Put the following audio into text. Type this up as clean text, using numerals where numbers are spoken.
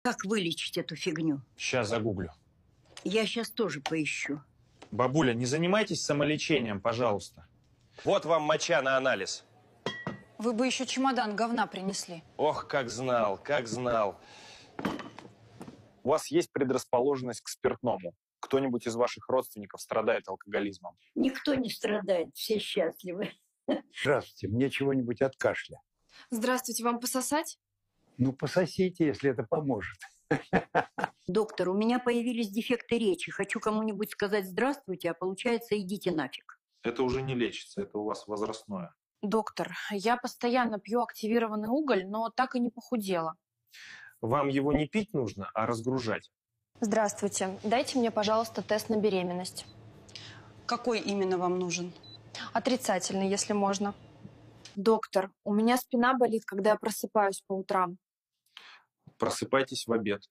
Как вылечить эту фигню? Сейчас загуглю. Я сейчас тоже поищу. Бабуля, не занимайтесь самолечением, пожалуйста. Вот вам моча на анализ. Вы бы еще чемодан говна принесли. Ох, как знал, как знал. У вас есть предрасположенность к спиртному? Кто-нибудь из ваших родственников страдает алкоголизмом? Никто не страдает, все счастливы. Здравствуйте, мне чего-нибудь от кашля. Здравствуйте, вам пососать? Ну, пососите, если это поможет. Доктор, у меня появились дефекты речи. Хочу кому-нибудь сказать здравствуйте, а получается идите нафиг. Это уже не лечится, это у вас возрастное. Доктор, я постоянно пью активированный уголь, но так и не похудела. Вам его не пить нужно, а разгружать. Здравствуйте. Дайте мне, пожалуйста, тест на беременность. Какой именно вам нужен? Отрицательный, если можно. Доктор, у меня спина болит, когда я просыпаюсь по утрам. Просыпайтесь в обед.